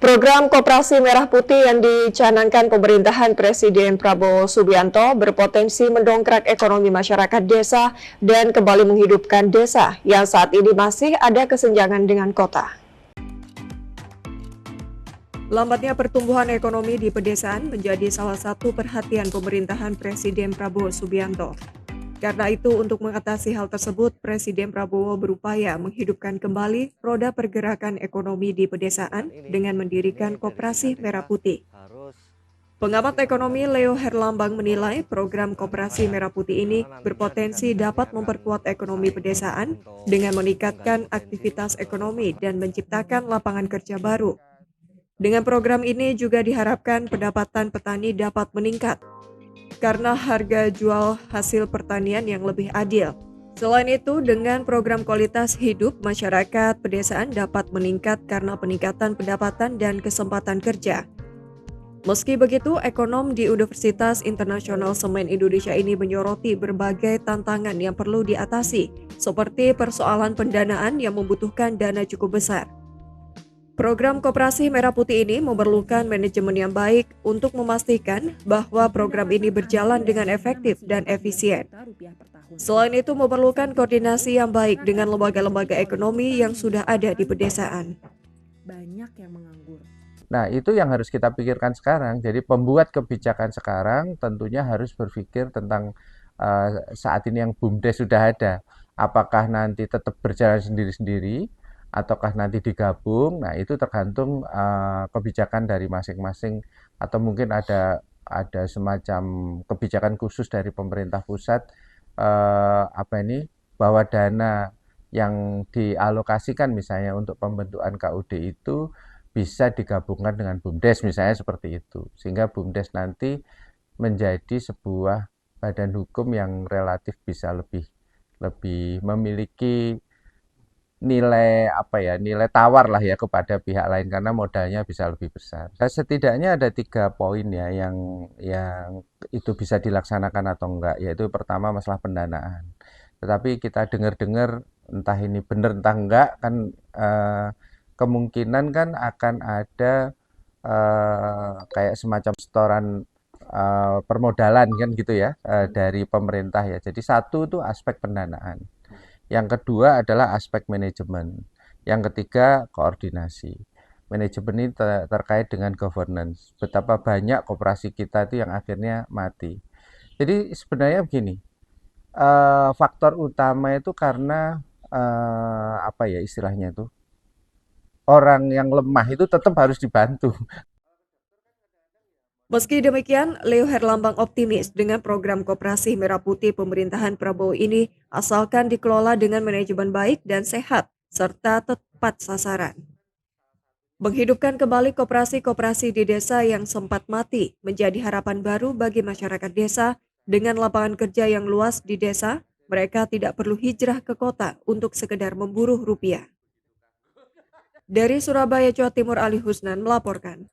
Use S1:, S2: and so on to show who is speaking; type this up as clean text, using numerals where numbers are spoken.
S1: Program Koperasi Merah Putih yang dicanangkan pemerintahan Presiden Prabowo Subianto berpotensi mendongkrak ekonomi masyarakat desa dan kembali menghidupkan desa yang saat ini masih ada kesenjangan dengan kota. Lambatnya pertumbuhan ekonomi di pedesaan menjadi salah satu perhatian pemerintahan Presiden Prabowo Subianto. Karena itu, untuk mengatasi hal tersebut, Presiden Prabowo berupaya menghidupkan kembali roda pergerakan ekonomi di pedesaan dengan mendirikan Koperasi Merah Putih. Pengamat ekonomi Leo Herlambang menilai program Koperasi Merah Putih ini berpotensi dapat memperkuat ekonomi pedesaan dengan meningkatkan aktivitas ekonomi dan menciptakan lapangan kerja baru. Dengan program ini juga diharapkan pendapatan petani dapat meningkat karena harga jual hasil pertanian yang lebih adil. Selain itu, dengan program kualitas hidup, masyarakat pedesaan dapat meningkat karena peningkatan pendapatan dan kesempatan kerja. Meski begitu, ekonom di Universitas Internasional Semen Indonesia ini menyoroti berbagai tantangan yang perlu diatasi, seperti persoalan pendanaan yang membutuhkan dana cukup besar. Program Koperasi Merah Putih ini memerlukan manajemen yang baik untuk memastikan bahwa program ini berjalan dengan efektif dan efisien. Selain itu, memerlukan koordinasi yang baik dengan lembaga-lembaga ekonomi yang sudah ada di pedesaan.
S2: Banyak yang menganggur.
S3: Nah, itu yang harus kita pikirkan sekarang. Jadi pembuat kebijakan sekarang tentunya harus berpikir tentang saat ini yang BUMDes sudah ada. Apakah nanti tetap berjalan sendiri-sendiri ataukah nanti digabung. Nah, itu tergantung kebijakan dari masing-masing atau mungkin ada semacam kebijakan khusus dari pemerintah pusat bahwa dana yang dialokasikan misalnya untuk pembentukan KUD itu bisa digabungkan dengan BUMDes misalnya seperti itu. Sehingga BUMDes nanti menjadi sebuah badan hukum yang relatif bisa lebih memiliki nilai tawar lah ya kepada pihak lain karena modalnya bisa lebih besar. Setidaknya ada 3 poin ya yang itu bisa dilaksanakan atau enggak, yaitu pertama masalah pendanaan. Tetapi kita dengar-dengar entah ini benar entah enggak kan kemungkinan kan akan ada kayak semacam setoran permodalan kan gitu ya dari pemerintah ya. Jadi satu itu aspek pendanaan. Yang kedua adalah aspek manajemen. Yang ketiga koordinasi. Manajemen ini terkait dengan governance. Betapa banyak koperasi kita itu yang akhirnya mati. Jadi sebenarnya begini, faktor utama itu karena istilahnya itu orang yang lemah itu tetap harus dibantu.
S1: Meski demikian, Leo Herlambang optimis dengan program Koperasi Merah Putih pemerintahan Prabowo ini asalkan dikelola dengan manajemen baik dan sehat, serta tepat sasaran. Menghidupkan kembali koperasi-koperasi di desa yang sempat mati menjadi harapan baru bagi masyarakat desa. Dengan lapangan kerja yang luas di desa, mereka tidak perlu hijrah ke kota untuk sekedar memburu rupiah. Dari Surabaya, Jawa Timur, Ali Husnan melaporkan.